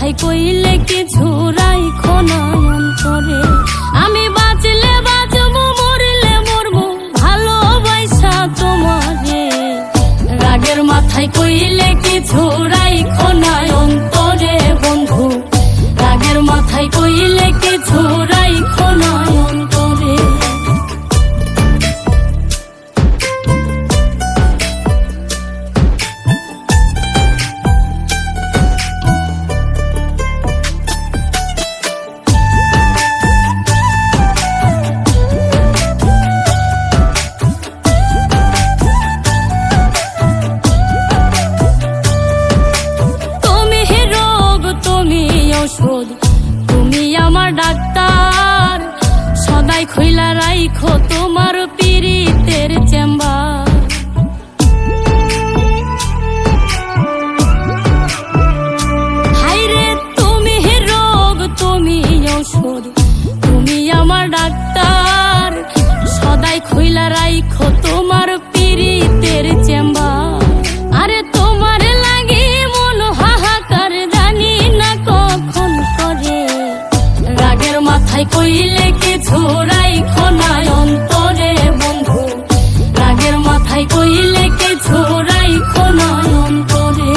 মাথায় কইলে কিছু রাইখো না অন্তরে। আমি বাঁচলে বাঁচবো, মরলে মরবো, ভালোবাসা তোমারে। রাগের মাথায় কইলে কিছু রাইখো না অন্তরে বন্ধু, রাগের মাথায় কইলে কিছু রাইখো না অন্তরে। তুমি আমার ডাক্তার, সদাই খইলা রাইখো তোমার পীড়িতের চেম্বার। হাইরে তুমি রোগ, তুমি ঔষধ, তুমি আমার ডাক্তার, সদাই খইলা রাইখো তোমার পীড়িতের চেম্বার। আরে তোমার লাগে মন হাহাকার, জানি না কখন করে। রাগের মাথায় কইলে কিছু রাইখো না অন্তরে বন্ধু, রাগের মাথায় কইলে কিছু রাইখো না অন্তরে।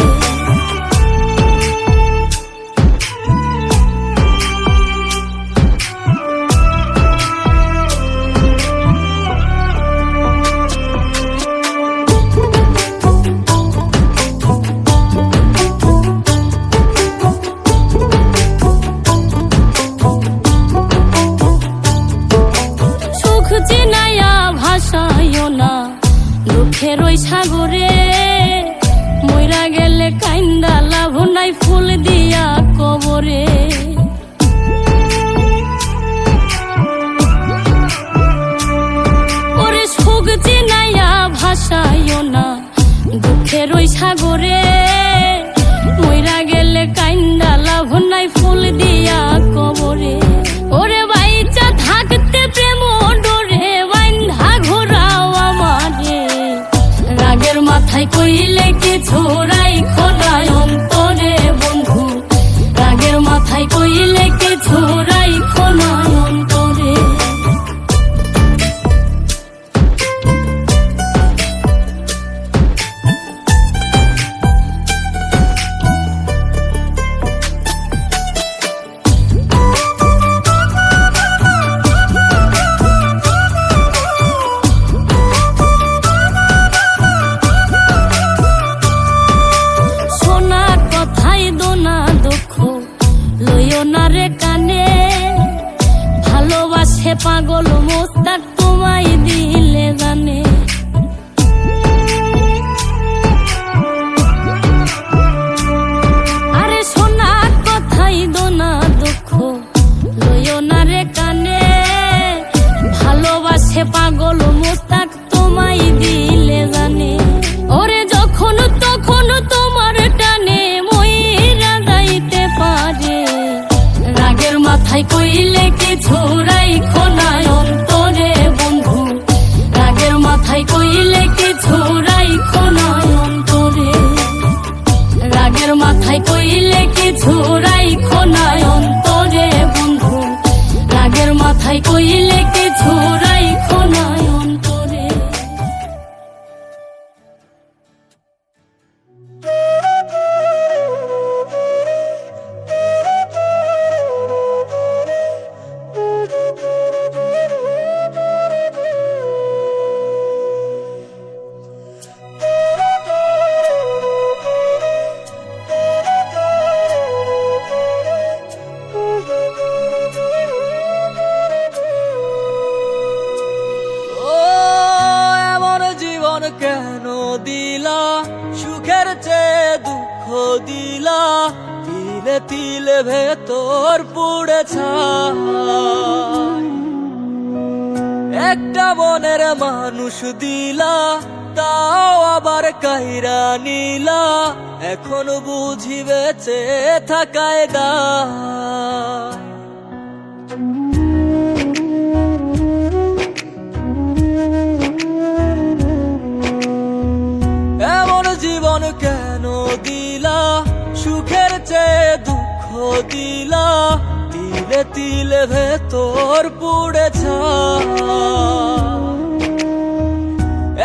দুঃখের ওই সাগরে মইরা গেলে কাইন্দা লাভ নাই, ফুল দিয়া কবরে। ওরে সুখ চিনাইয়া ভাসাইও না দুঃখের ওই সাগরে, মইরা গেলে কাইন্দা লাভ নাই, ফুল দিয়া কবরে। ওরে বাইচা থাকতে প্রেম ডোরে বাইন্ধা ঘোরাও আমারে। রাগের মাথায় কইলে কিছু রাইখো না অন্তরে বন্ধু, রাগের মাথায় কইলে কিছু রাইখো না অন্তরে। ভালোবাসে পাগল মোস্তাক তোমায় দিলে জানে। আরে সোনা কথাই দোনা দুঃখ লইও না রে কানে, ভালোবাসে পাগল মোস্তাক তোমায় দিলে জানে। ওরে যখন তখন তোমার টানে মইরা যাইতে পারে। রাগের মাথায় কইলে কিছু রাইখো না অন্তরে বন্ধু, রাগের মাথায় কইলে কিছু রাইখো না অন্তরে। রাগের মাথায় কইলে কিছু রাইখো না অন্তরে বন্ধু, রাগের মাথায় কইলে কিছু রাইখো না অন্তরে। কেন দিলা সুখের চেয়ে দুঃখ দিলা, তিলে তিলে ভেতর পুড়ে ছাই। একটা মনের মানুষ দিলা, তাও আবার কাইরা নিলা, এখন বুঝি বেঁচে থাকায় দায়। এমন জীবন কেন দিলা, সুখের চেয়ে দুঃখ দিলা, তিলে তিলে ভেতর পুড়ে ছাই।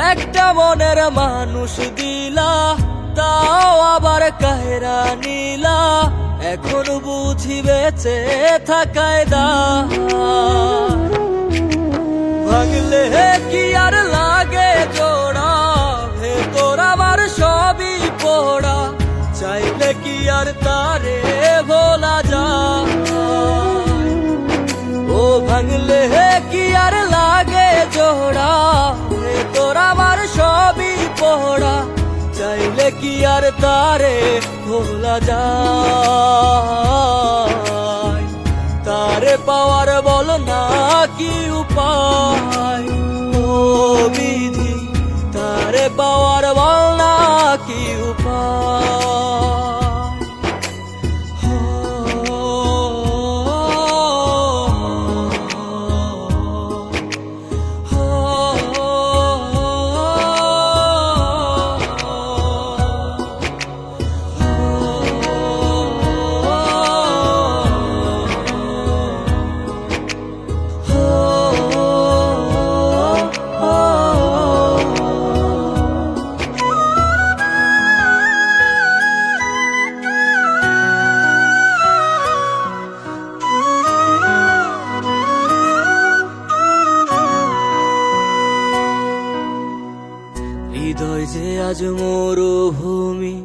একটা মনের মানুষ দিলা, তাও আবার কাহেরা নিলা, এখন বুঝি বেঁচে থাকায় দায়। ভাঙলে কি আর লাগে জোড়া, ভেতর আমার সবই পোড়া, চাইলে কি আর তারে ভোলা যায়। ও ভাঙলে কি আর লাগে জোড়া, ভেতর আমার সবই পোড়া, চাইলে কি আর তারে ভোলা যায়। তারে পাওয়ার বল না কি উপায়, ও বিধি তারে পাওয়ার বল না কি উপায়। হৃদয় যে আজ মরুভূমি,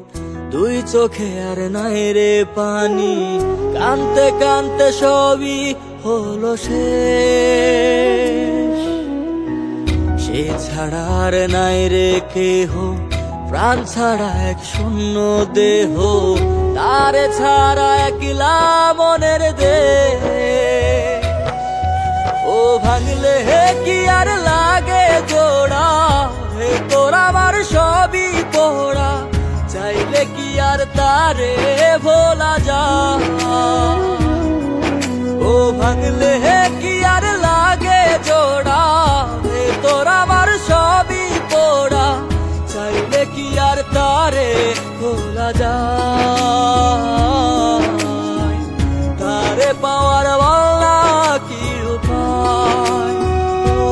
দুই চোখে আর নাই রে পানি, কানতে কানতে সবই হলো শেষ। সে ছাড়া আর নাই রে কেহ, প্রাণ ছাড়া এক শূন্য দেহ, তারে ছাড়া একলা মনের দেহ। ও ভাঙলে কি আর লাগে জোড়া, ভেতর আমার সবই পোড়া, চাইলে কি আর তারে ভোলা যায়। ও ভাঙলে কি আর লাগে জোড়া, ভেতর আমার সবই পোড়া, চাইলে কি আর তারে ভোলা যায়। তারে পাওয়ার বলা কি উপায়, ও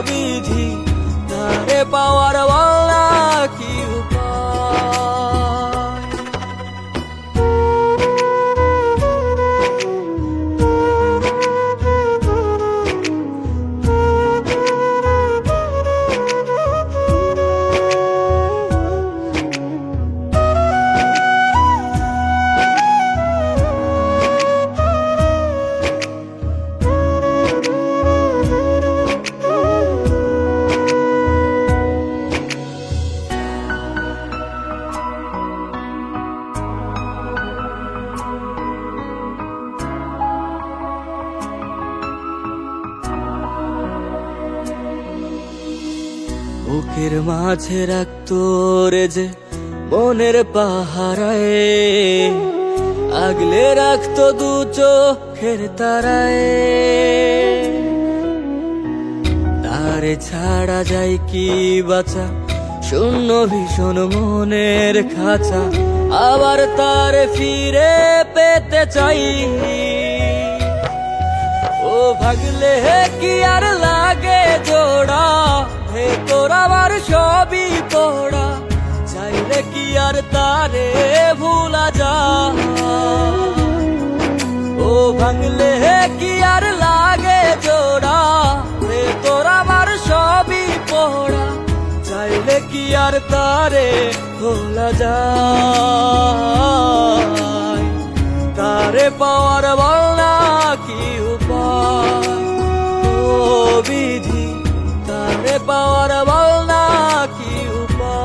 বিধি তারে পাওয়ার বলা কি উপায়। বুকের মাঝে রাখতো রে যে মনের পাহারায়, আগলে রাখতো দু চোখের তারায়। তারে ছাড়া যায় কি বাঁচা, শূন্য ভীষণ মনের খাঁচা, আবার তারে ফিরে পেতে চাই। ও ভাগলে কি আর লাগে জোড়া, ভেতর আমার সবই পোড়া, চাইলে কি আর তারে ভোলা যায়। ও ভাঙলে কি আর লাগে জোড়া, ভেতর আমার সবই পোড়া, চাইলে কি আর তারে ভোলা যায়। তারে পাওয়ার বল না কি উপায়, ও বিধি তারে পাওয়ার বল না কি উপায়।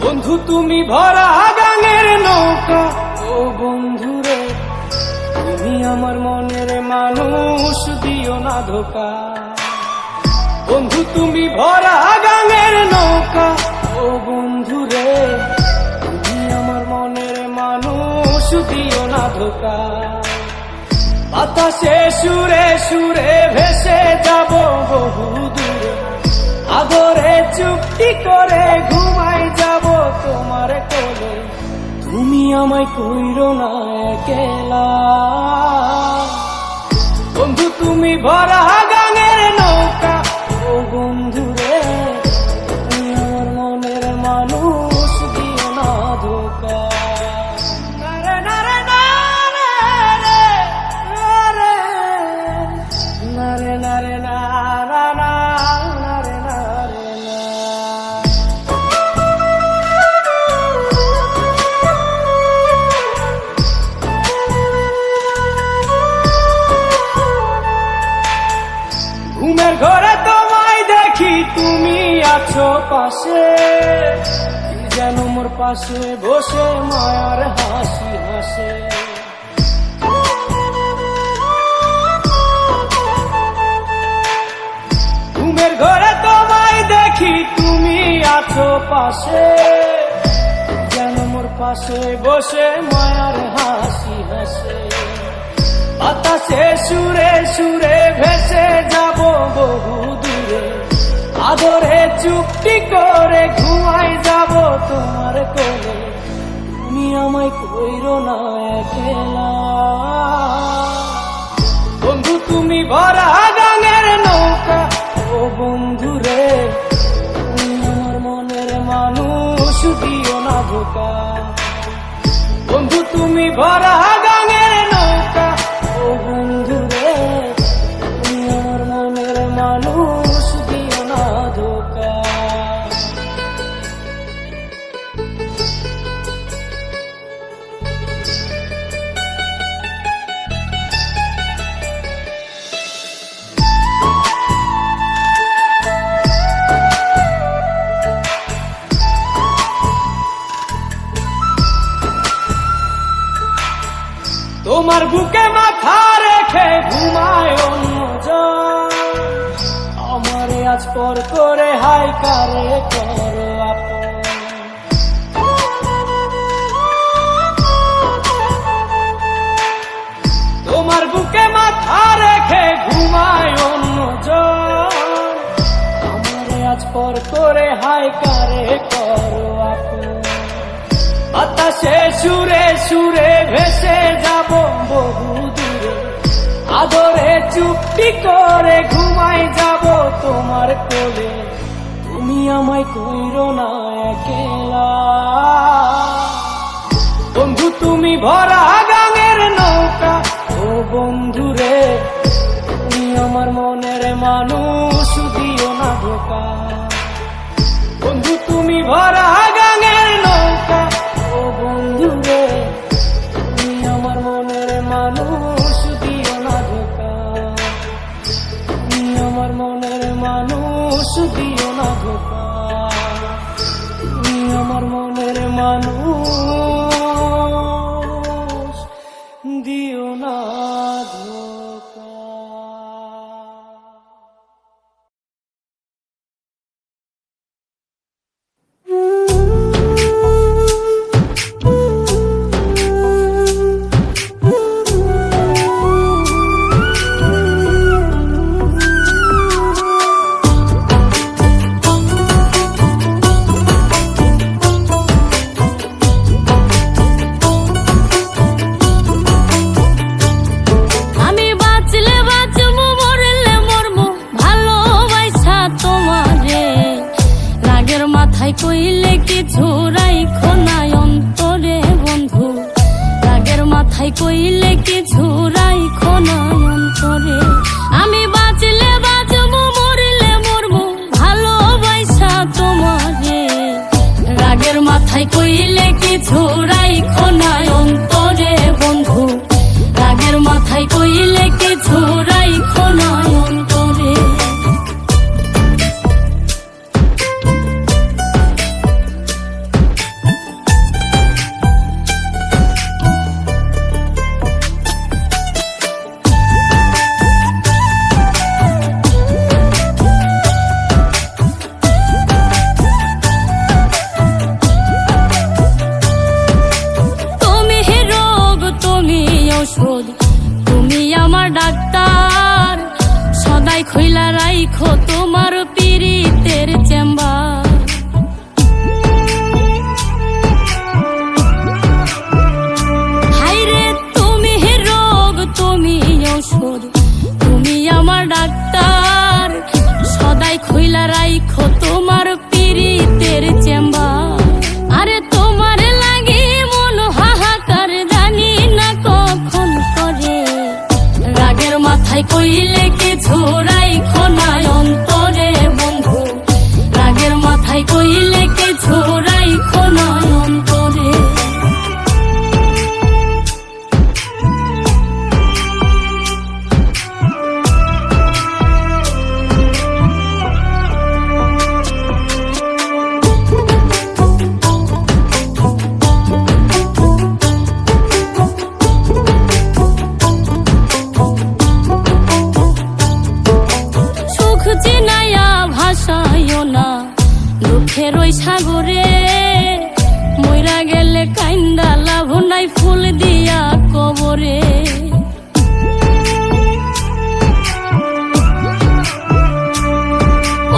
বন্ধু তুমি ভরা গানের নৌকা, ও বন্ধুরে তুমি আমার মনের মানুষ, দিও না ধোকা। বন্ধু তুমি ভরা গাঙের নৌকা, ও বন্ধু রে তুমি আমার মনের মানুষ, দিও না ধোকা। বাতাসে সুরে সুরে ভেসে যাব বহু দূরে, আদরে চুক্তি করে ঘুমাই যাব তোমার কোলে। তুমি আমায় কইরো না একলা, বন্ধু তুমি ভরা গাঙের নৌকা, ও বন্ধু রে তুমি আমার মনের মানুষ, দিও না ধোকা। নারে নারে নারে রে, নারে নারে নারে না না না, নারে নারে না। ঘুমের ঘরে তোমায় দেখি তুমি আছো পাশে, কি যেন মোর পাশে বসে মায়ার হাসি হাসে। ঘুমের ঘরে তোমায় দেখি তুমি আছো পাশে, কি যেন মোর পাশে বসে মায়ার হাসি হাসে। বাতাসে সুরে সুরে ভেসে যাব বহু দূরে, আদরে চুক্তি করে ঘুমাই যাব তোমার কোলে। তুমি আমায় কইরো না একলা, বন্ধু তুমি ভরা গাঙের নৌকা, ও বন্ধু রে তুমি আমার মনের মানুষ, দিও না ধোকা। বন্ধু তুমি ভরা গাঙের নৌকা, ও বন্ধু রে তুমি আমার মনের মানুষ, দিও না ধোকা। তোমার বুকে মাথা রেখে ঘুমায় অন্যজন, আমারে আজ পর করে হাই কারে করো আপন। তোমার বুকে মাথা রেখে ঘুমায় অন্যজন, আমারে আজ পর করে হাই কারে করো আপন। বাতাসে সুরে সুরে ভেসে যাব বহু দূরে, আদরে চুক্তি করে ঘুমাই যাব তোমার কোলে। তুমি আমায় কইরো না একলা, বন্ধু তুমি ভরা গাঙের নৌকা, ও বন্ধু রে তুমি আমার মনের মানুষ, দিও না ধোকা। বন্ধু তুমি ভরা গাঙের নৌকা, ও বন্ধু রে তুমি আমার মনের মানুষ, দিও না ধোকা। তুমি আমার মনের মানুষ, দিও না ধোকা। তুমি আমার মনের মানুষ, দিও না ধোকা। কইলে কিছু রাইখো না অন্তরে বন্ধু, রাগের মাথায় কইলে কিছু রাইখো না অন্তরে। আমি বাঁচলে বাঁচবো মরলে মরবো ভালোবাসা তোমারে, রাগের মাথায় কইলে কিছু রাইখো না অন্তরে বন্ধু, রাগের মাথায় কইলে কিছু রাইখো না অন্তরে। তুমি আমার ডাক্তার, সদাই খইলা রাইখো তোমার পীড়িতের চেম্বার। হাইরে তুমি রোগ, তুমি ঔষধ, তুমি আমার ডাক্তার, সদাই খইলা রাইখো তোমার পীড়িতের চেম্বার। আরে তোমার লাগি মন হাহাকার, জানি না কখন করে, রাগের মাথায় কইলে কিছু রাইখো না অন্তরে বন্ধু, রাগের মাথায় কইলে কিছু রাইখো না অন্তরে। সুখ চিনাইয়া ভাসাইও না দুঃখের ওই সাগরে, মইরা গেলে কাইন্দা লাভ নাই ফুল দিয়া কবরে।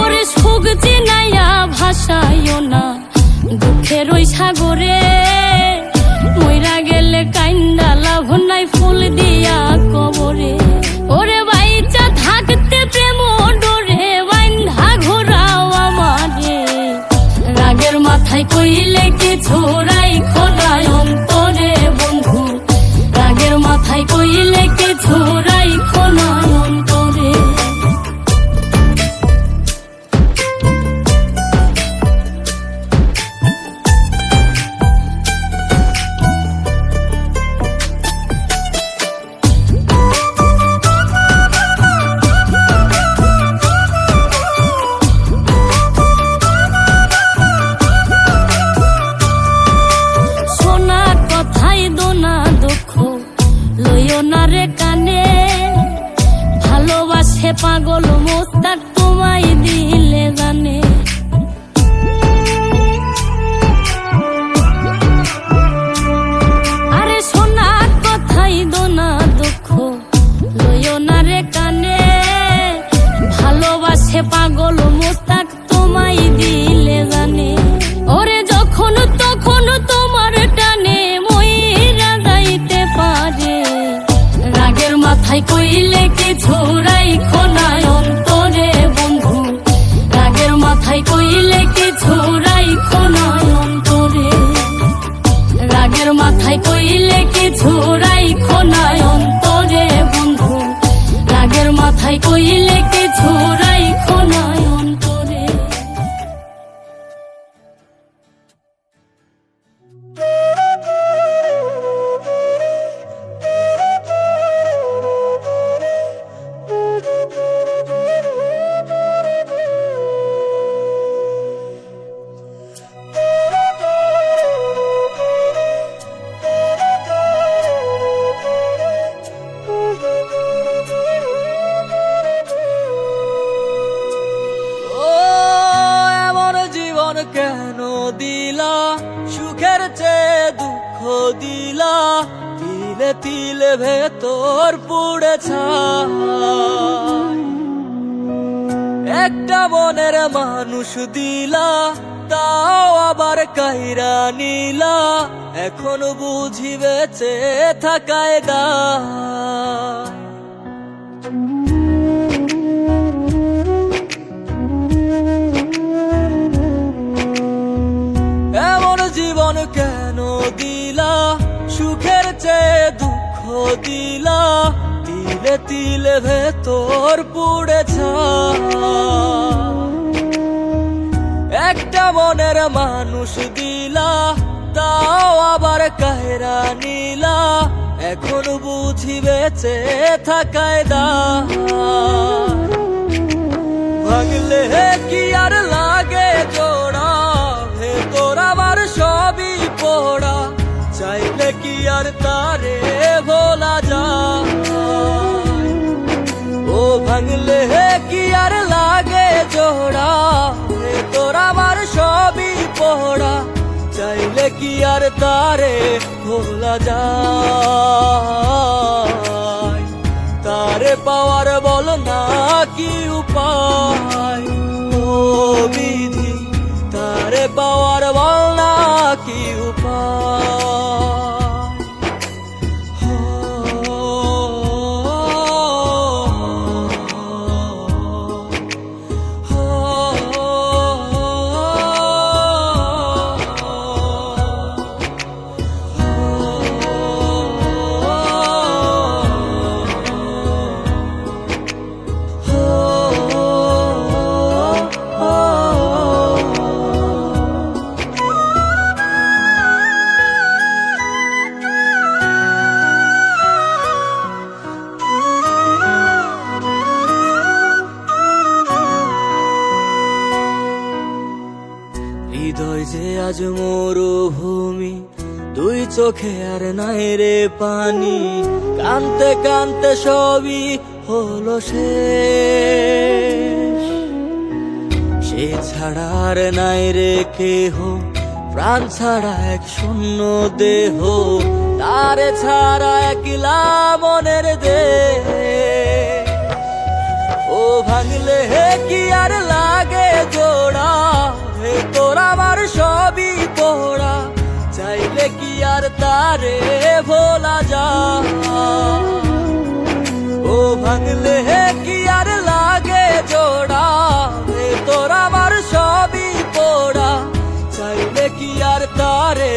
ওরে সুখ চিনাইয়া ভাসাইও না দুঃখের ওই সাগরে, মইরা গেলে কাইন্দা লাভ নাই ফুল দিয়া কবরে। ওরে বাইচা থাকতে প্রেম ডোরে বাইন্ধা ঘোরাও আমারে, রাগের মাথায় কইলে কিছু রাইখো না অন্তরে বন্ধু, রাগের মাথায় কইলে কিছু রাইখো না অন্তরে। শোনা কথাই দোনা দুঃখ লইও না রে কানে, ভালোবাসে পাগল মোস্তাক তোমায় দিলে জানে। আরে শোনা কথাই দোনা দুঃখ লইও না রে কানে, ভালোবাসে পাগল মোস্তাক তোমায় দিলে জানে। ওরে যখন তখন তোমার টানে মইরা যাইতে পারে, রাগের মাথায় কইলে কিছু রাইখো না অন্তরে বন্ধু, রাগের মাথায় কইলে কিছু রাইখো না অন্তরে, রাগের মাথায় কইলে কিছু রাইখো না অন্তরে বন্ধু, রাগের মাথায় কইলে কিছু রাইখো না অন্তরে। ও এমন জীবন কেন দিলা, সুখের চেয়ে দুঃখ দিলা, তিলে তিলে ভেতর পুড়ে ছাই। একটা মনের মানুষ দিলা, তাও আবার কাইরা নিলা, এখন বুঝি বেঁচে থাকায় দায়। এমন জীবন কেন দিলা, সুখের চেয়ে দুঃখ দিলা, তিলে তিলে ভেতর পুড়ে ছাই। একটা মনের মানুষ দিলা, তাও আবার কাহেরা নিলা, এখন বুঝি বেঁচে থাকায় দায়। ভাঙলে কি আর লাগে জোড়া, ভেতর আমার সবই পোড়া, চাইলে কি আর তারে ভোলা যায়। ও ভাঙলে কি আর লাগে জোড়া, ভেতর আমার সবই পোড়া, চাইলে কি আর তারে ভোলা যায়। তারে পাওয়ার বল না কি উপায়, ও বিধি তারে পাওয়ার বল না কি উপায়। হৃদয় যে আজ মরুভূমি, দুই চোখে আর নাই রে পানি, কানতে কানতে সবই হলো শেষ। সে ছাড়া আর নাই রে কেহ, প্রাণ ছাড়া এক শূন্য দেহ, তারে ছাড়া একলা মনের দেহ। ও ভাঙলে হে কি আর লাগে জোড়া, হে তোর আমার সবই পোড়া, চাইলে কি আর তারে ভোলা যায়। ও ভাঙলে হে কি আর লাগে জোড়া, হে তোর আমার সবই পোড়া, চাইলে কি আর তারে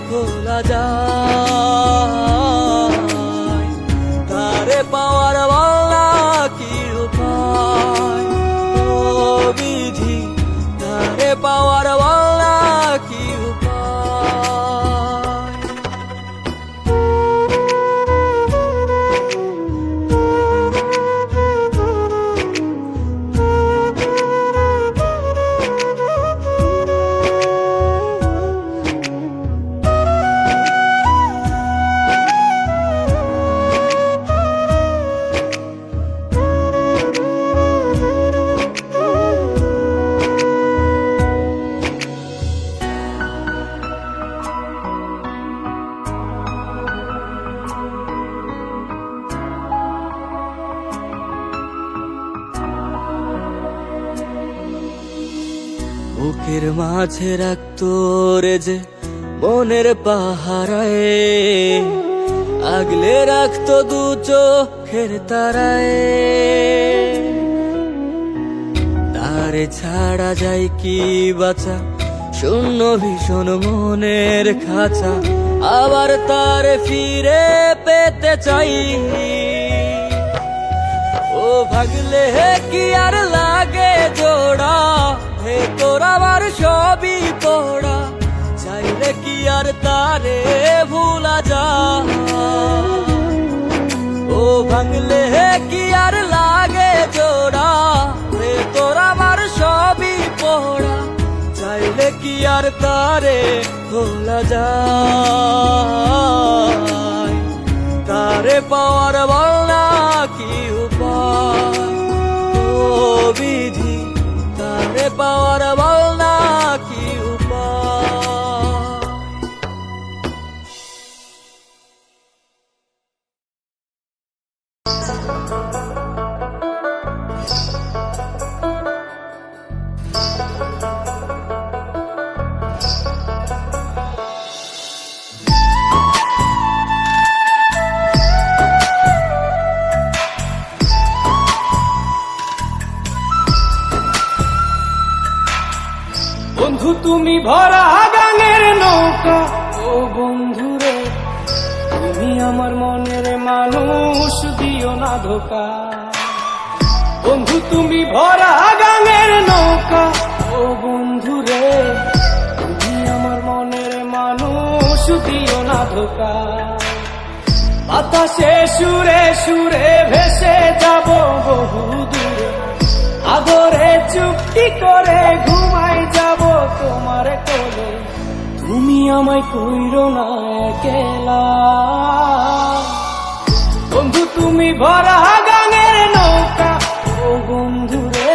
ভোলা যায়। তারে পাওয়ার বলা কি উপায়, ও বিধি তারে পাওয়ার বলা কি উপায়। বুকের মাঝে রাখতো রে যে মনের পাহারায়, আগলে রাখতো দু চোখের তারায়। তারে ছাড়া যায় কি বাঁচা, শূন্য ভীষণ মনের খাঁচা, আবার তারে ফিরে পেতে চাই। ও ভাগলে হে কি আর লাগে জোড়া, হে তোর আমার সবই পোড়া, চাইলে কি আর তারে ভুলা যায়। ও ভাঙলে হে কি আর লাগে জোড়া, হে তোর আমার সবই পোড়া, চাইলে কি আর তারে ভুলা যায়। তারে পাওয়ার বলা কি উপায়, ও বিধি তারে পাওয়ার বলা কি উপায়। বন্ধু তুমি ভরা গানের নৌকা, ও বন্ধুরে তুমি আমার মনের মানুষ, দিও না ধোকা। বন্ধু তুমি ভরা গানের নৌকা, ও বন্ধুরে তুমি আমার মনের মানুষ, দিও না ধোকা। বাতাসে সুরে সুরে ভেসে যাব বহু দূরে, আদরে চুক্তি করে ঘুমাই যাব তোমার কোলে। তুমি আমায় কইরো না একলা, বন্ধু তুমি ভরা গানের নৌকা, ও বন্ধুরে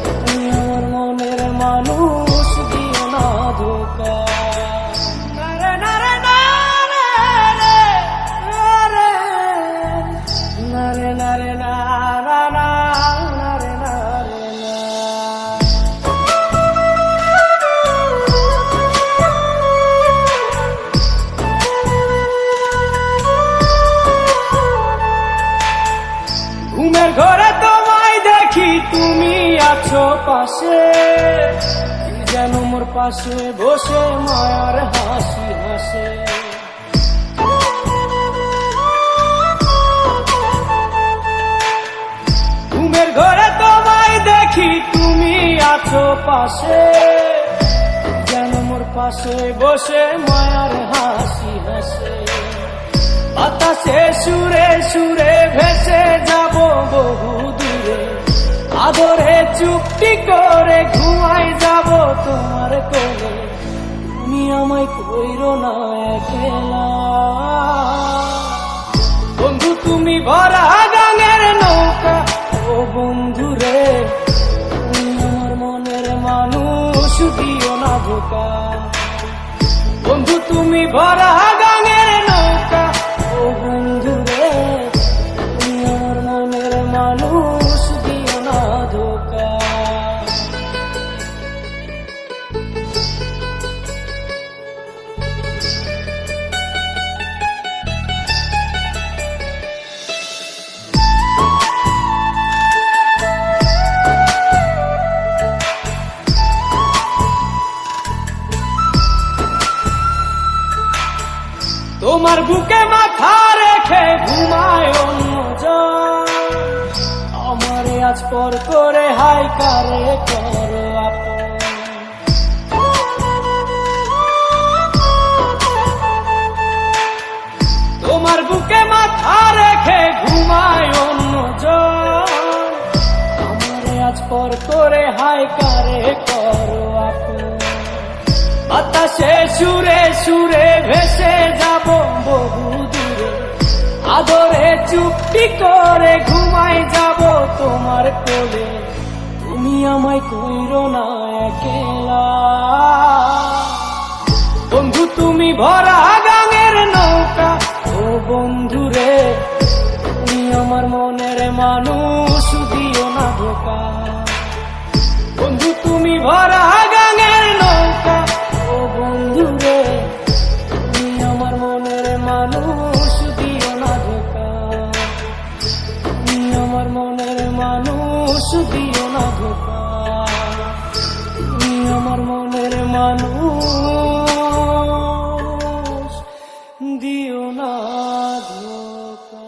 তুমি আমার মনের মানুষ, দিও না ধোকা। নারে নারে নারে নারে নারে রে না রে না না না না রে না রে না। ঘুমের ঘরে তোমায় দেখি তুমি আছো পাশে, কি যেন মোর পাশে বসে মায়ার হাসি হাসে। ঘুমের ঘরে তোমায় দেখি তুমি আছো পাশে, কি যেন মোর পাশে বসে মায়ার হাসি হাসে। বাতাসে সুরে সুরে ভেসে যাব বহু দূরে, আদরে চুপটি করে ঘুমাই যাব তোমার কোলে। তুমি আমায় কইরো না একলা বন্ধু, তুমি ভরা গাঙের নৌকা। ও বন্ধু রে, তুমি আমার মনের মানুষ, দিও না ধোকা। বন্ধু তুমি ভরা গাঙের নৌকা। ও বন্ধু রে, তুমি আমার মনের মানুষ, দিও না ধোকা। তোমার বুকে মাথা রেখে ঘুমায় অন্যজন, আমারে আজ পর করে হাই কারে করো আপন। তোমার বুকে মাথা রেখে ঘুমায় অন্যজন, আমারে আজ পর করে হাই কারে করো আপন। বাতাসে সুরে সুরে ভেসে যাব বহু দূরে, আদরে চুপটি করে ঘুমাই যাব তোমার কোলে। তুমি আমায় কইরো না একলা বন্ধু, তুমি ভরা গাঙের নৌকা। ও বন্ধু রে, তুমি আমার মনের মানুষ, দিও না ধোকা। বন্ধু তুমি ভরা গাঙের নৌকা। ও বন্ধু রে, তুমি আমার মনের মানুষ, দিও না ধোকা। তুমি আমার মনের মানুষ, দিও না ধোকা। তুমি আমার মনের মানুষ, দিও না ধোকা।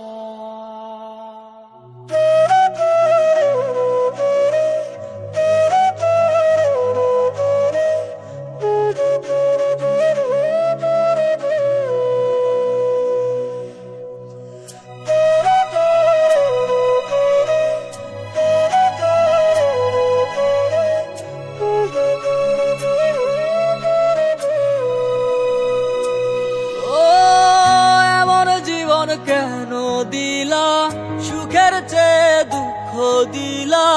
কেন দিলা সুখের চেয়ে দুঃখ দিলা,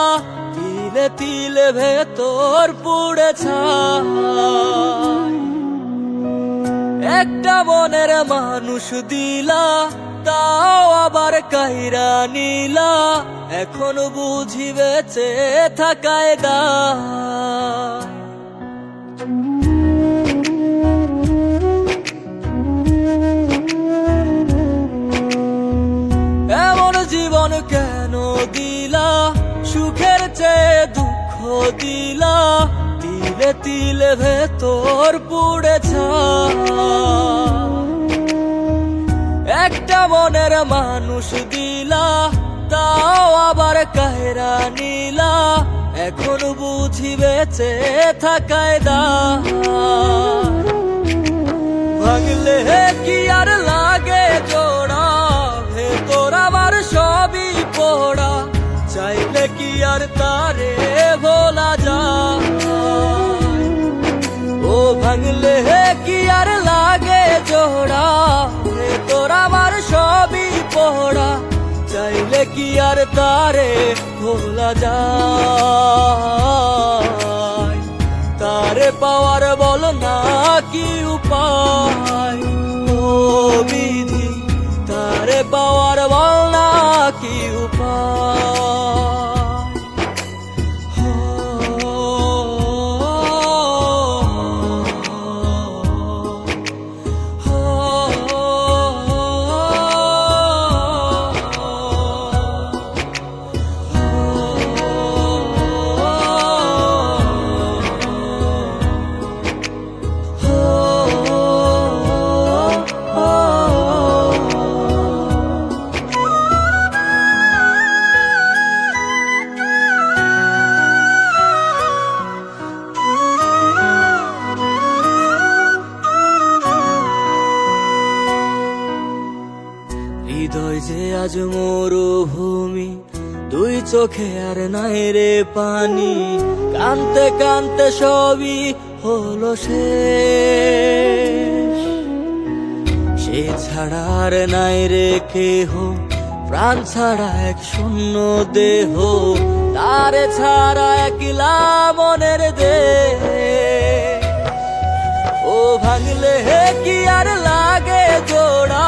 তিলে তিলে ভেতর পুড়ে ছাই। একটা মনের মানুষ দিলা, তাও আবার কাইরা নিলা, এখন বুঝি বেঁচে থাকায় দায়। জীবন কেন দিলা সুখের চেয়ে দুঃখ দিলা, তিলে তিলে ভেতর পুড়ে ছাই। একটা মনের মানুষ দিলা, তাও আবার কাহেরা নিলা, এখন বুঝি বেঁচে থাকায় দায়। ভাঙলে কি আর লাগে জোড়া, ভেতর আমার সবই পোড়া, চাইলে কি আর তারে ভোলা যায়। ও ভাঙলে কি আর লাগে জোড়া, ভেতর আমার সবই পোড়া, চাইলে কি আর তারে ভোলা যায়। তারে পাওয়ার বল না কি উপায়, ও বিধি তারে পাওয়ার বল না কি উপায়। হৃদয় যে আজ মরুভূমি, দুই চোখে আর নাই রে পানি, কানতে কানতে সবই হলো শেষ। সে ছাড়া আর নাই রে কেহ, প্রাণ ছাড়া এক শূন্য দেহ, তারে ছাড়া একলা মনের দেহ। ও ভাঙলে হে কি আর লাগে জোড়া,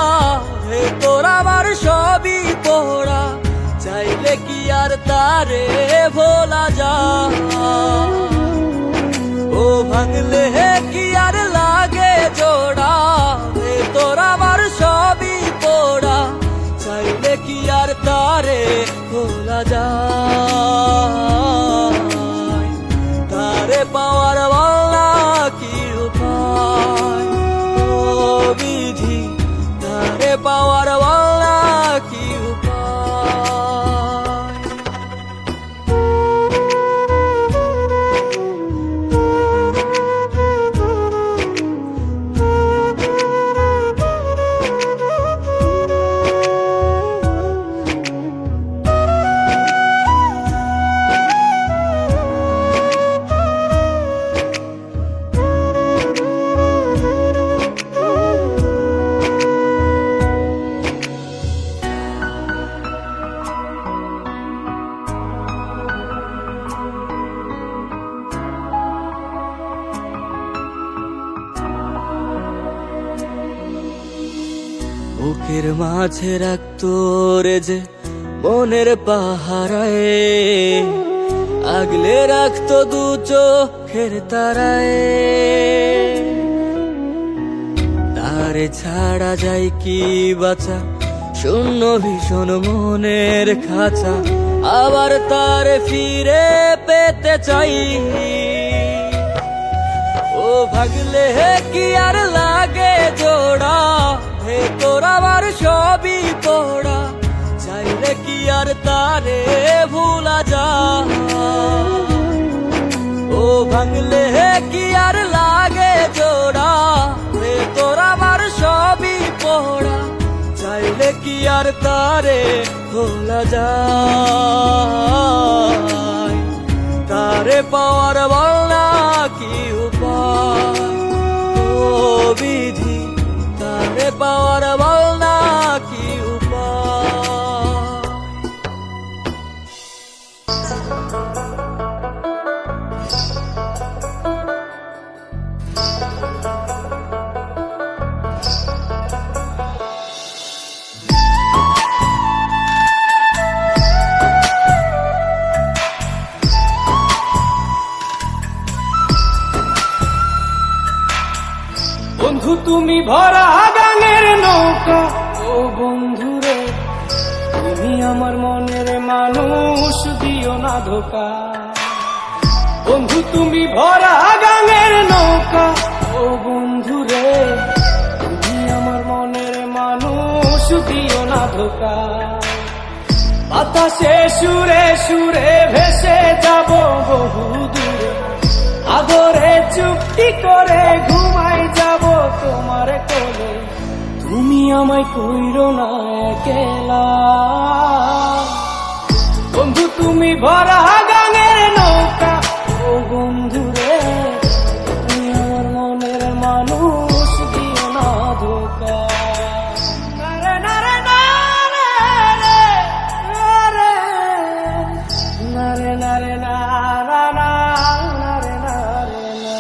হে তোর আমার সবই পোড়া, চাইলে কি আর তারে ভোলা যায়। ও ভাঙলে হে কি আর লাগে জোড়া, হে তোর আমার সবই পোড়া, চাইলে কি আর তারে ভোলা যায়। তারে পাওয়ার বলা কি উপায়, ও বিধি তারে পাওয়ার বলা কি উপায়। বুকের মাঝে রাখতো রে যে মনের পাহারায়, আগলে রাখতো দু চোখের তারায়। তারে ছাড়া যায় কি বাঁচা, শূন্য ভীষণ মনের খাঁচা, আবার তারে ফিরে পেতে চাই। ও ভাগলে হে কি আর লাগে জোড়া, হে তোর আমার সবই পোড়া, চাইলে কি আর তারে ভুলা যায়। ও ভাঙলে হে কি আর লাগে জোড়া, হে তোর আমার সবই পোড়া, চাইলে কি আর তারে ভোলা যায়। তারে পাওয়ার বলা কি উপায়, ও বিধি তারে পাওয়ার বলা কি উপায়। বন্ধু তুমি ভরা গাঙের নৌকা, ও বন্ধু রে তুমি আমার মনের মানুষ, দিও না ধোকা। বন্ধু তুমি ভরা গাঙের নৌকা, ও বন্ধু রে তুমি আমার মনের মানুষ, দিও না ধোকা। বাতাসে সুরে সুরে ভেসে যাব বহু দূরে, আদরে চুক্তি করে ঘুমাই যাব তোমার কোলে। তুমি আমায় কইরো না একলা, বন্ধু তুমি ভরা গাঙের নৌকা, ও বন্ধু রে তুমি আমার মনের মানুষ, দিও না ধোকা। নারে নারে নারে নারে নারে নারে নারে নারে নারে না।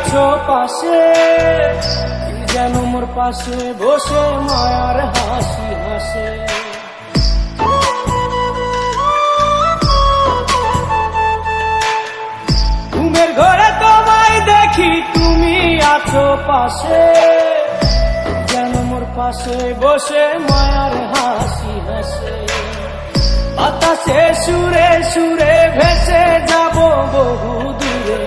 আছো পাশে, কি যেন মোর পাশে বসে মায়ার হাসি হাসে। ঘুমের ঘরে তোমায় দেখি তুমি আছো পাশে, যেন মোর পাশে বসে মায়ার হাসি হাসে। বাতাসে সুরে সুরে ভেসে যাব বহু দূরে,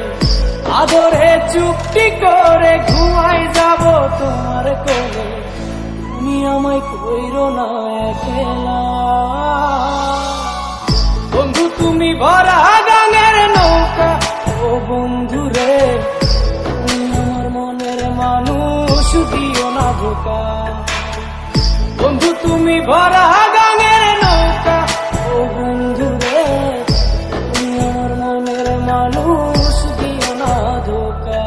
আদরে চুপটি করে ঘুমাই যাব তোমার কোলে। তুমি আমায় কইরো না একলা, বন্ধু তুমি ভরা গাঙের নৌকা। ও বন্ধু রে, তুমি আমার মনের মানুষ, দিও না ধোকা। বন্ধু তুমি ভরা গাঙের নৌকা। ও বন্ধু রে, তুমি আমার মনের মানুষ, দিও না ধোকা।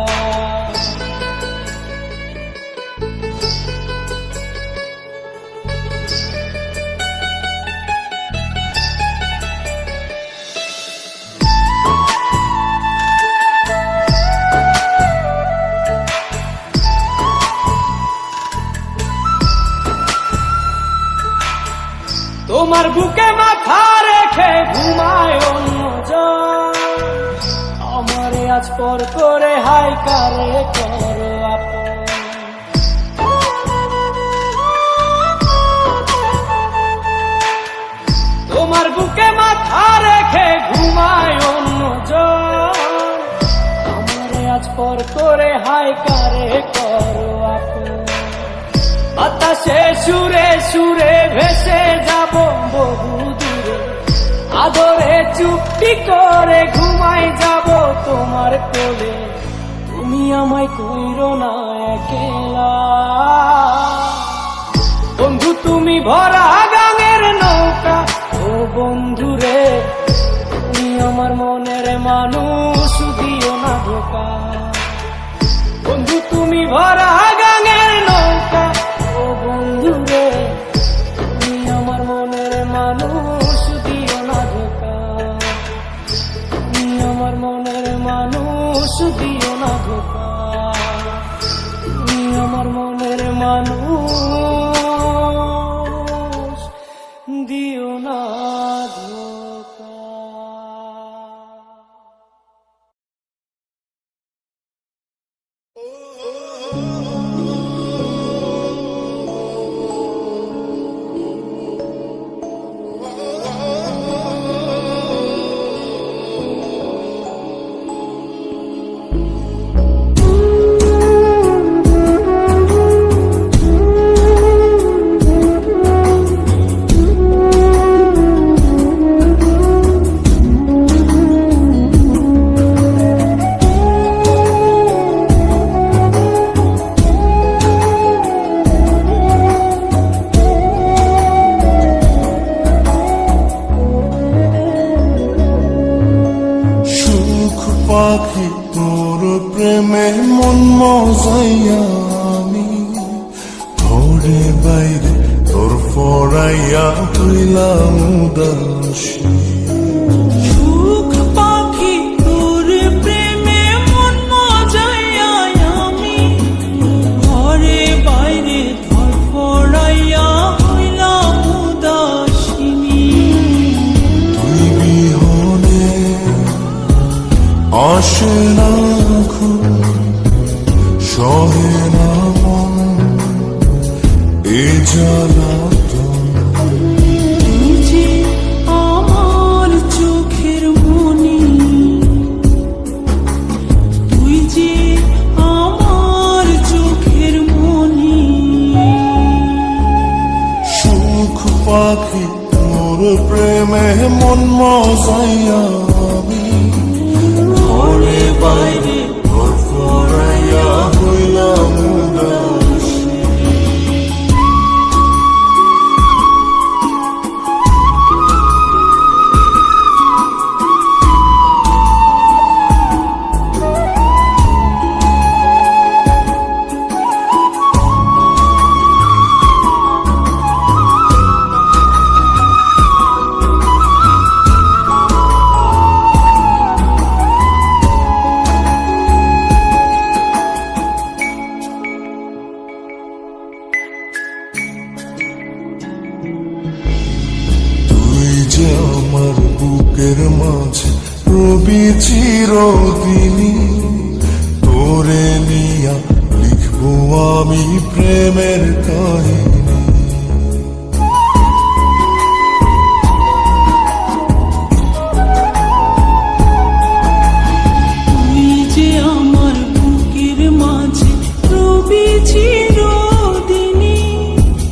তোমার বুকে মাথা রেখে ঘুমায় অন্যজন, আমারে আজ পর করে হাই কারে করো আপন। তোমার বুকে মাথা রেখে ঘুমায় অন্যজন, আমারে আজ পর করে হাই কারে করো আপন। বাতাসে সুরে সুরে ভেসে যাব বহু দূরে, আদরে চুপটি করে ঘুমাই যাব তোমার কোলে। তুমি আমায় কইরো না একলা, বন্ধু তুমি ভরা গাঙের নৌকা। ও বন্ধু রে, তুমি আমার মনের মানুষ, দিও না ধোকা। বন্ধু তুমি ভরা গাঙের নৌকা। ও বন্ধু রে, তুমি আমার মনের মানুষ, দিও না ধোকা। তুমি আমার মনের মানুষ, দিও না ধোকা। তুমি আমার মনের মানুষ, দিও না ধোকা। পাখি তোর প্রেমে মন মজাইয়া আমি, ঘরে বাইরে তোর ফরাইয়া হইলাম উদাসী। সুখ পাখি তোর প্রেমে মন মজাইয়া আমি, ঘরে বাইরে তোর ফরাইয়া হইলাম উদাসিনী। তুই বিহনে আসে না ঘুম, সহে না মন এ জ্বালাতন। তুই যে আমার চোখের মনি, তুই যে আমার চোখের মনি। সুখ পাখি তোর প্রেমে মন মজাইয়া আমি, ঘরে বাইরে তোর ফরাইয়া হইলাম উদাসী। চিরদিনই তোরে নিয়া লিখবো আমি প্রেমের কাহিনী। তুই যে আমার বুকের মাঝে রবি চিরদিনই,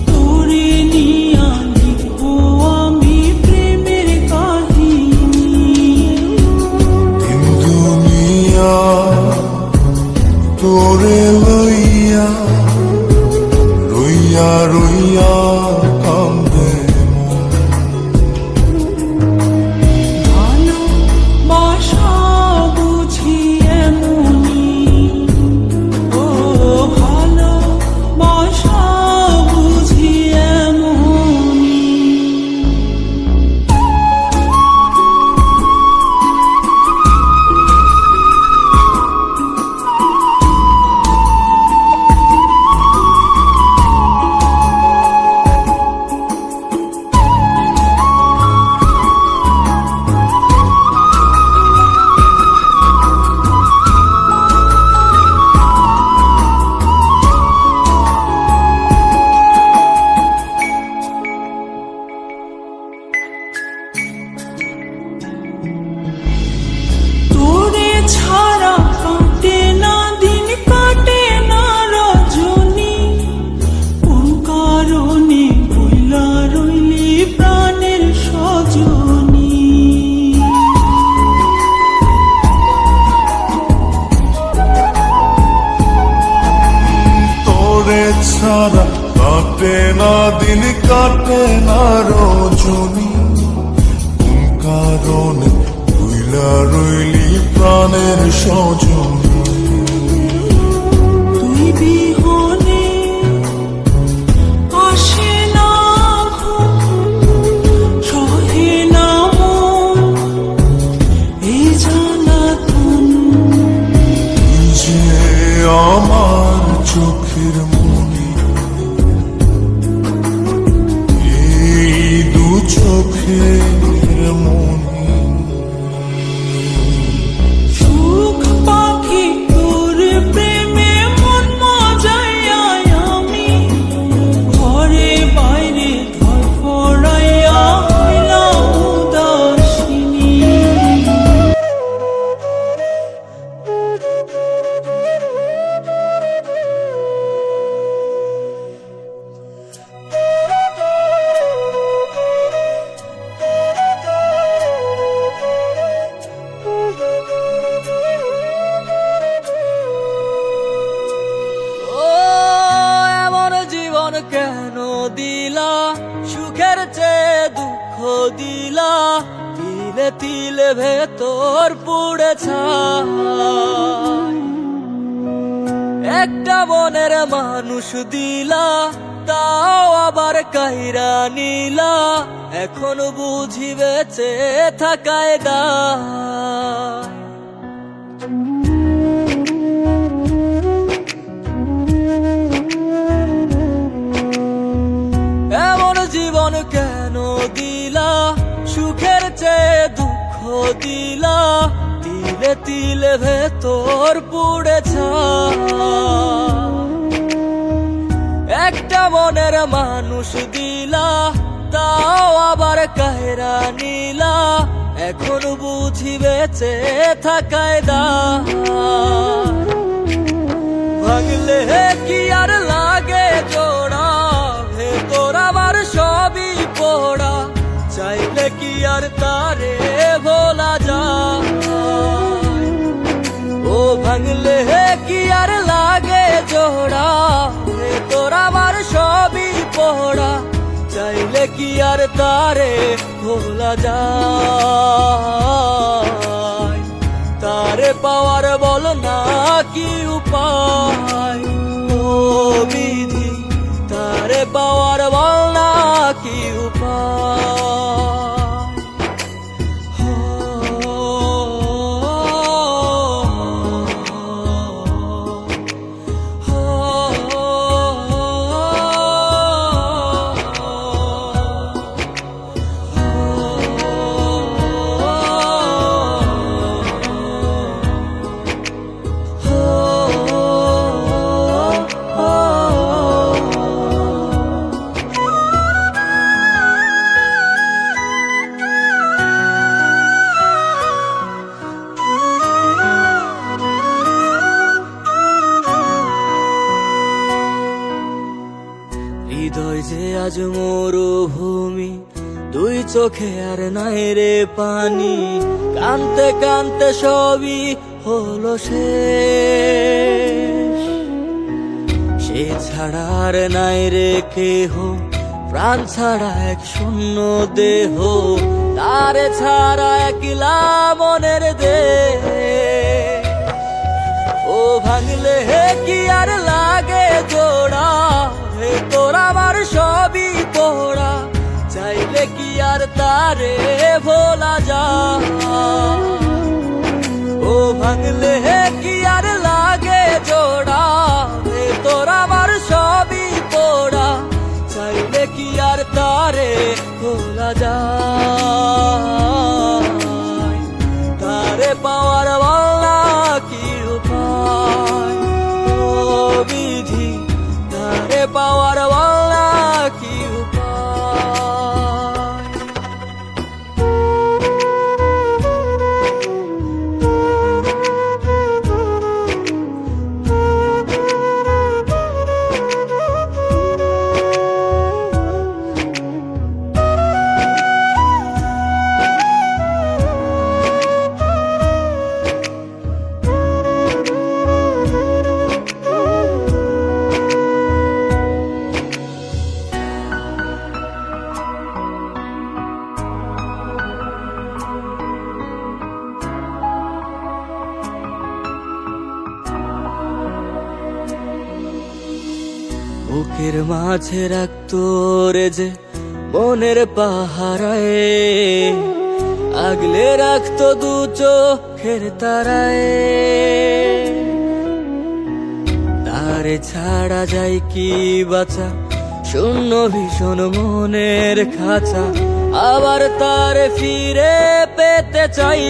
তোরে নিয়া লিখবো আমি প্রেমের কাহিনী। দিন দুনিয়া তোরে লইয়া রইয়া রইয়া কান্দে মন। ভালোবাসা বুঝি এমনি, ও ভালোবাসা বুঝি এমনি। তোরে ছাড়া কাটে না দিন, কাটে না রজনী, কোন কারণে বইলা রইলি প্রাণের সজনী। তোরে ছাড়া কাটে না দিন কাটে না রজনী, কোন কারণে রইলা রইলি প্রাণের সজনী। তুই বিহনে আসে না ঘুম, সহে না মন এই জ্বালাতন। তুই যে আমার চোখের মনি, এই দু চোখের মনি। সুখ পাখি তোর প্রেমে মন মজাইয়া আমি, ঘরে বাইরে ধরফরাইয়া হইলাম উদাসিনী। ও এমন জীবন কেন দিলা, সুখের চেয়ে দুঃখ দিলা, তিলে তিলে ভেতর পুড়ে ছাই। একটা মনের মানুষ দিলা, তাও আবার কাহিরা নিলা, এখন বুঝি বেঁচে থাকায় দায়। এমন জীবন কেন দিলা, সুখের চেয়ে দুঃখ দিলা, তিলে তিলে ভেতর পুড়ে ছাই। একটা মনের মানুষ দিলা, তাও আবার কাহিরা নিলা, এখন বুঝি বেঁচে থাকায় দায়। ভাঙলে কি আর লাগে জোড়া, ভেতর আমার সবই পোড়া, চাইলে কি আর তারে ভোলা যায়। ও ভাঙলে কি আর লাগে জোড়া, ভেতর আমার সবই পোড়া, চাইলে কি আর তারে ভোলা যায়। তারে পাওয়ার বল না কি উপায়, ও বিধি তারে পাওয়ার বল না কি উপায়। চোখে আর নাই রে পানি, কানতে কানতে সবই হলো শেষ। সে ছাড়া আর নাই রে কেহ, প্রাণ ছাড়া এক শূন্য দেহ, তারে ছাড়া একলা মনের দেহ। ও ভাঙলে হে কি আর লাগে জোড়া, হে তোর আমার সবই পোড়া, চাইলে কি আর তারে ভোলা যায়। ও ভাঙলে হে কি আর লাগে জোড়া, হে তোর আমার সবই পোড়া, চাইলে কি আর তারে ভোলা যায়। তারে পাওয়ার বলা কি উপায়, ও বিধি তারে পাওয়ার বলা কি উপায়। বুকের মাঝে রাখতো রে যে মনের পাহারায়, আগলে রাখতো দু চোখের তারায়। তারে ছাড়া যায় কি বাঁচা, শূন্য ভীষণ মনের খাঁচা, আবার তারে ফিরে পেতে চাই।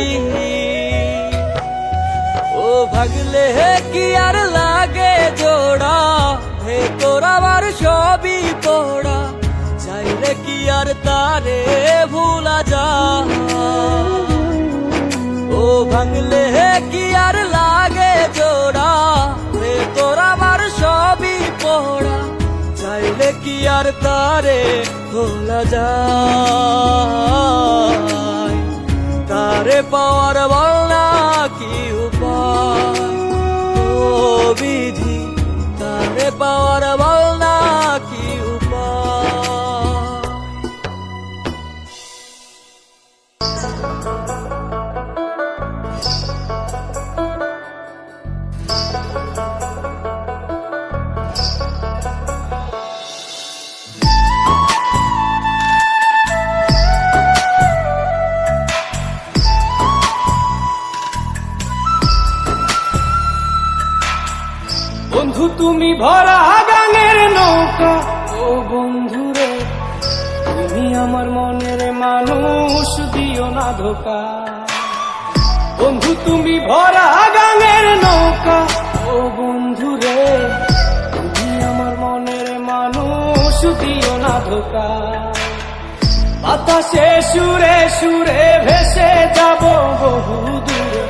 ও ভাগলে হে কি আর লাগে জোড়া, হে তোর আমার সবই পোড়া, চাইলে কি আর তারে ভুলা যায়। ও ভাঙলে হে কি আর লাগে জোড়া, হে তোর আমার সবই পোড়া, চাইলে কি আর তারে ভোলা যায়। তারে পাওয়ার বলা কি উপায়, ও বিধি তারে পাওয়ার বলা কি উপায়। বন্ধু তুমি ভরা গানের নৌকা, ও বন্ধুরে তুমি আমার মনের মানুষ, দিও না ধোকা। বন্ধু তুমি ভরা গানের নৌকা, ও বন্ধুরে তুমি আমার মনের মানুষ, দিও না ধোকা। বাতাসে সুরে সুরে ভেসে যাব বহু দূরে,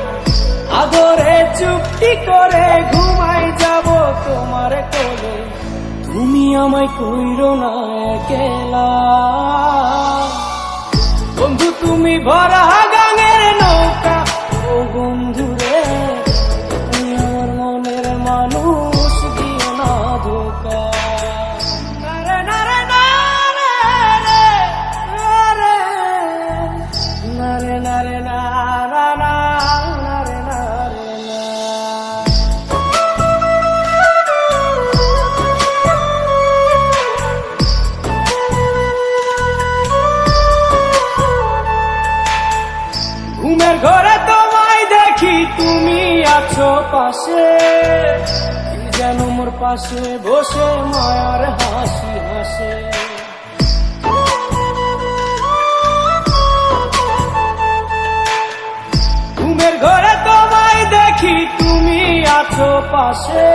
আদরে চুক্তি করে ঘুমাই যাব তোমার কোলে। তুমি আমায় কইরো না একলা, বন্ধু তুমি ভরা গানের নৌকা, ও বন্ধুরে তুমি আমার মনের মানুষ, দিও না ধোকা। নারে নারে নারে নারে নারে নারে নারা নারে নারে না। ঘুমের ঘরে তোমায় দেখি তুমি আছো পাশে, কি যেন মোর পাশে বসে মায়ার হাসি হাসে। ঘুমের ঘরে তোমায় দেখি তুমি আছো পাশে,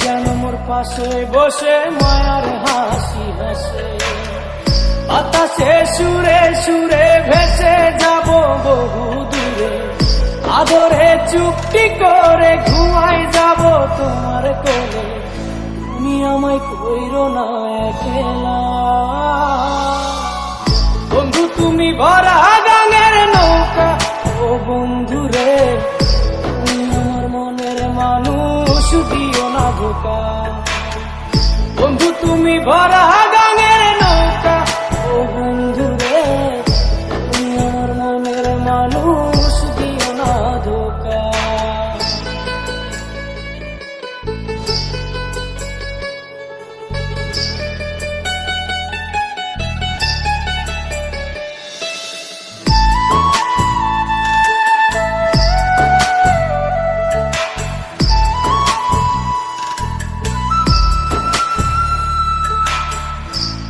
যেন মোর পাশে বসে মায়ার হাসি হাসে। বাতাসে সুরে সুরে ভেসে যাব বহু দূরে, আদরে চুক্তি করে ঘুমাই যাব তোমার কোলে। তুমি আমায় কইরো না একলা, তুমি ভরা গাঙের নৌকা ও বন্ধু রে, তুমি আমার মনের মানুষ, দিও না ধোকা। বন্ধু তুমি ভরা গাঙের নৌকা ও বন্ধু রে, তুমি আমার মনের মানুষ, দিও না ধোকা।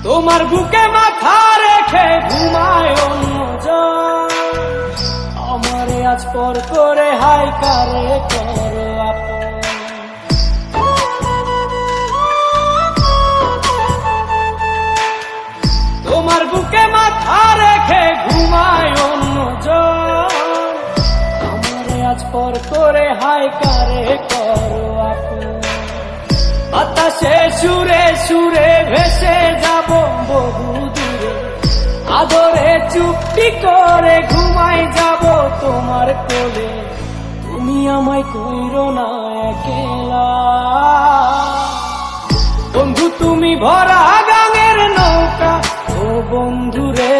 তোমার বুকে মাথা রেখে ঘুমায় অন্যজন, আমারে আজ পর করে হাই কারে করো আপন। তোমার বুকে মাথা রেখে ঘুমায় অন্যজন, আমারে আজ পর করে হাই কারে করো আপন। বাতাসে সুরে সুরে ভেসে যাব বহু দূরে, আদরে চুপটি করে ঘুমাই যাব তোমার কোলে। তুমি আমায় কইরো না একলা, বন্ধু তুমি ভরা গাঙের নৌকা ও বন্ধু রে,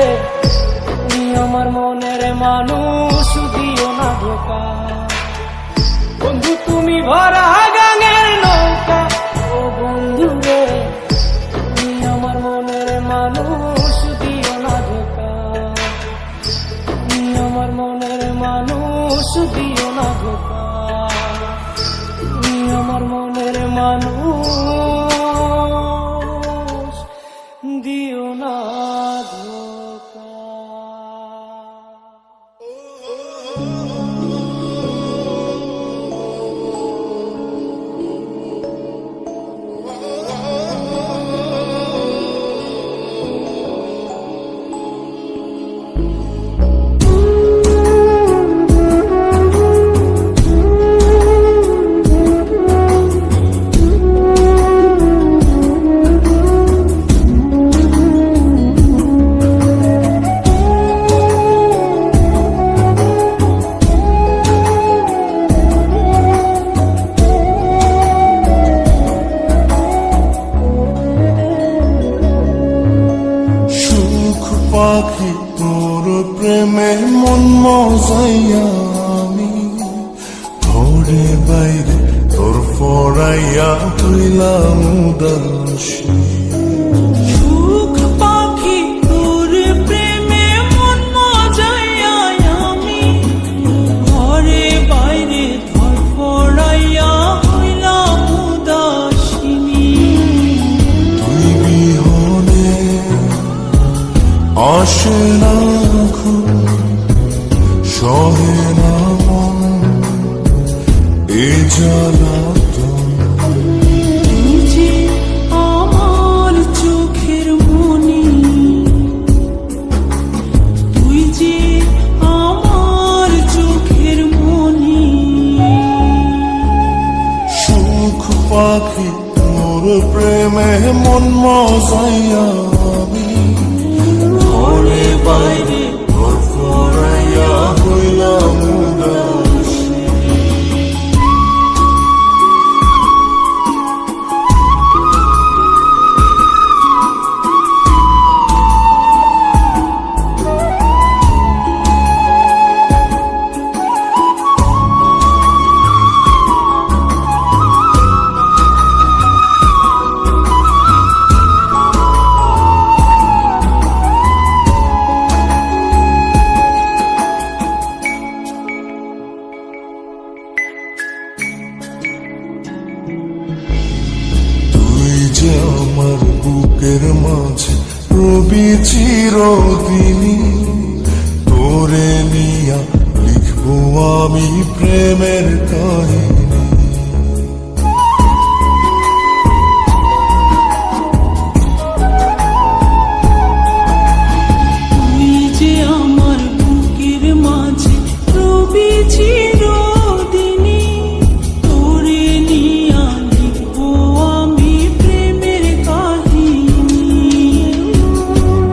তুমি আমার মনের মানুষ, দিও না ধোকা। বন্ধু তুমি ভরা গাঙের নৌকা ও বন্ধু রে, তুমি আমার মনের মানুষ, দিও না ধোকা। তুমি আমার মনের মানুষ, দিও না ধোকা। তুমি আমার মনের মানুষ, দিও না ধোকা। পাখি তোর প্রেমে মন মজাইয়া আমি, ঘরে বাইরে তোর ফরাইয়া হইলাম উদাসী। সুখ পাখি তোর প্রেমে মন মজাইয়া আমি, ঘরে বাইরে ধরফরাইয়া হইলাম উদাসিনী। তুই বিহনে আসে না ঘুম, সহে না মন এ জ্বালাতন। তুই যে আমার চোখের মনি, তুই যে আমার চোখের মনি। সুখ পাখি তোর প্রেমে মন মজাইয়া আমি, ঘরে বাইরে তোর ফরাইয়া হইলাম উদাসী। আমার বুকের মাঝে রবি চিরদিনই, তোরে নিয়া লিখবো আমি প্রেমের কাহিনী। তুই যে আমার বুকের মাঝে রবি চিরদিনই, তোরে নিয়া লিখবো আমি প্রেমের কাহিনী।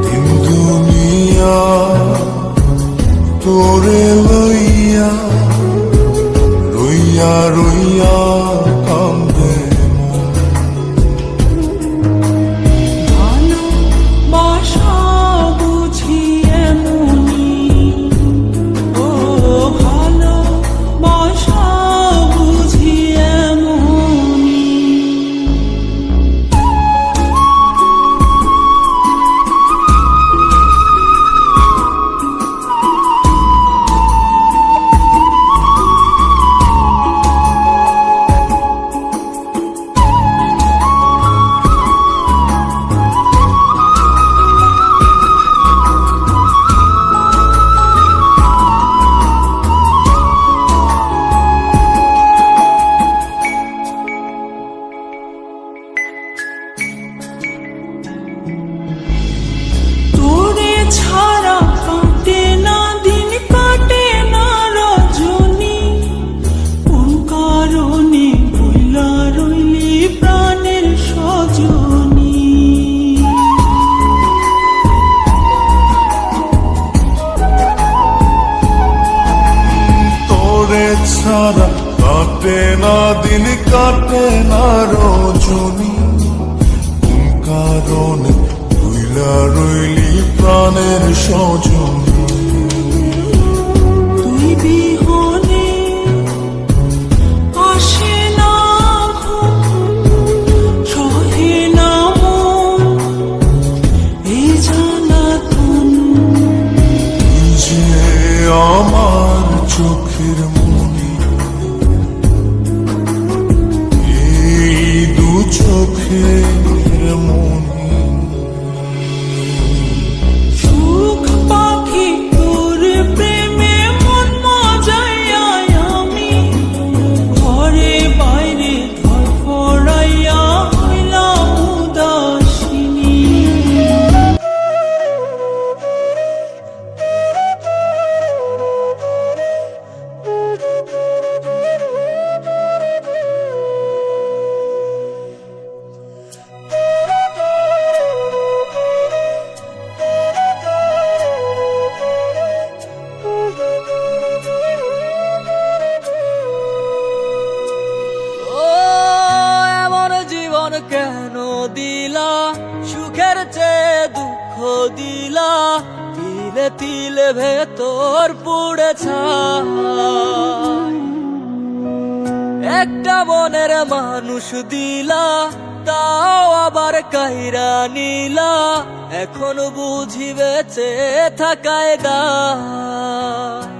দিন দুনিয়া তোরে লইয়া রইয়া রইয়া কান্দে মন। ভালোবাসা বুঝি এমনি, ও ভালোবাসা বুঝি এমনি। তোরে ছাড়া কাটে না দিন, কাটে না রজনী, কোন কারণে বইলা রইলি প্রাণের সজনী। তোরে ছাড়া কাটে না দিন কাটে না রজনী, কোন কারণে ভুইলা রইলি প্রাণের সজনী। তুই বিহনে আসে না ঘুম, সহে না মন এই জ্বালাতন। তুই যে আমার চোখের মনি, এই দু চোখের মনি। সুখ পাখি তোর প্রেমে মন মজাইয়া আমি, ঘরে বাইরে ধরফরাইয়া হইলাম উদাসিনী। ও এমন জীবন কেন দিলা, সুখের চেয়ে দুঃখ দিলা, তিলে তিলে ভেতর পুড়ে ছাই। একটা মনের মানুষ দিলা, তাও আবার কাইরা নিলা, এখন বুঝি বেঁচে থাকায় দায়।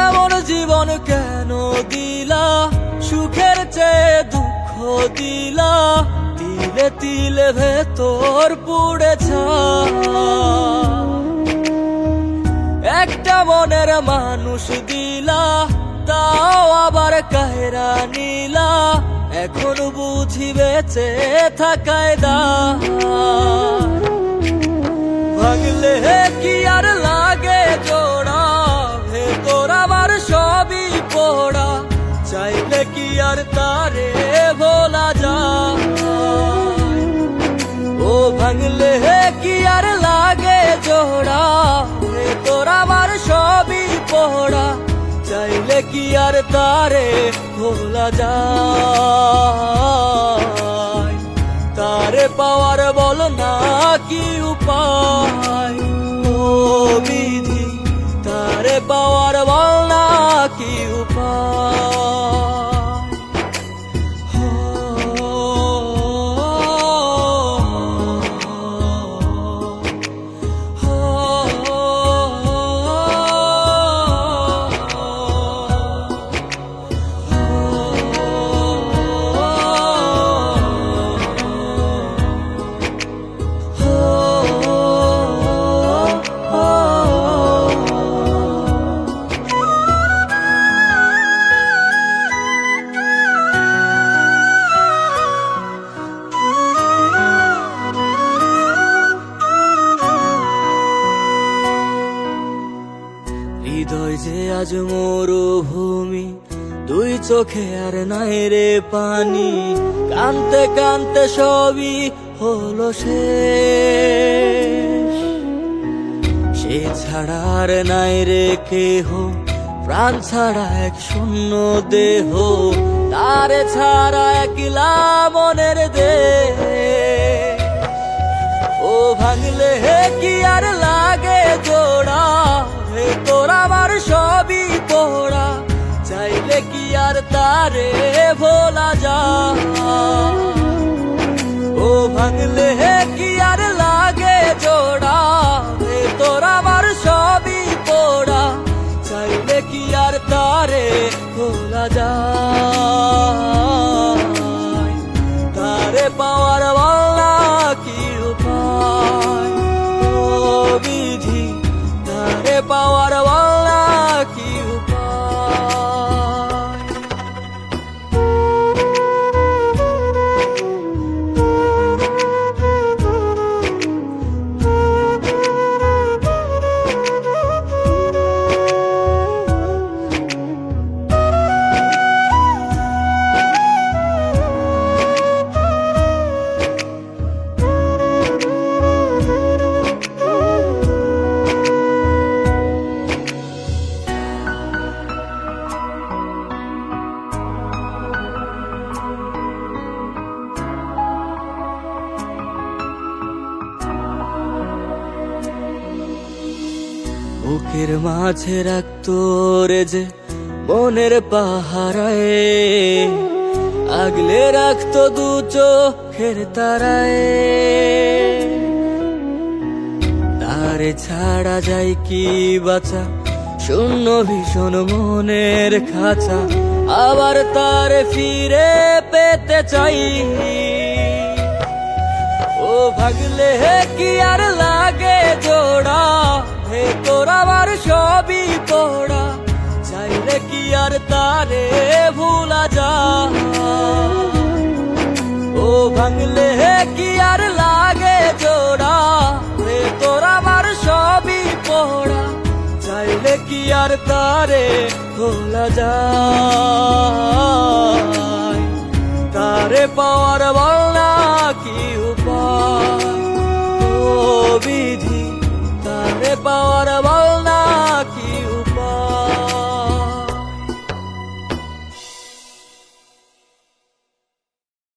এমন জীবন কেন দিলা, সুখের চেয়ে দুঃখ দিলা, তিলে তিলে ভেতর পুড়ে ছাই। একটা মনের মানুষ দিলা, তাও আবার কাহেরা নিলা, এখন বুঝি বেঁচে থাকায় দায়। ভাঙলে কি আর লাগে জোড়া, ভেতর আমার সবই পোড়া, চাইলে কি আর তারে ভোলা যায়। ও ভাঙলে কি আর লাগে জোড়া, ভেতর আমার সবই পোড়া, চাইলে কি আর তারে ভোলা যায়। তারে পাওয়ার বল না কি উপায়, ও বিধি তারে পাওয়ার বল না কি উপায়। হৃদয় যে আজ মরুভূমি, দুই চোখে আর নাই রে পানি, কানতে কানতে সবই হলো শেষ। সে ছাড়া আর নাই রে কেহ, প্রাণ ছাড়া এক শূন্য দেহ, তারে ছাড়া একলা মনের দেহ। ও ভাঙলে হে কি আর লাগে জোড়া, হে তোর আমার সবই পোড়া, চাইলে কি আর তারে ভোলা যায়। ও ভাঙলে হে কি আর লাগে জোড়া, হে তোর আমার সবই পোড়া, চাইলে কি আর তারে ভোলা যায়। তারে পাওয়ার বলা কি উপায়, ও বিধি তারে পাওয়ার বলা কি উপায়। বুকের মাঝে রাখতো রে যে মনের পাহারায়, আগলে রাখতো দু চোখের তারায়। তারে ছাড়া যায় কি বাঁচা, শূন্য ভীষণ মনের খাঁচা, আবার তারে ফিরে পেতে চাই। ও ভাগলে হে কি আর লাগে জোড়া, হে তোর আমার সবই পোড়া, চাইলে কি আর তারে ভুলা যায়। ও ভাঙলে হে কি আর লাগে জোড়া, হে তোর আমার সবই পোড়া, চাইলে কি আর তারে ভোলা যায়। তারে পাওয়ার বল না কি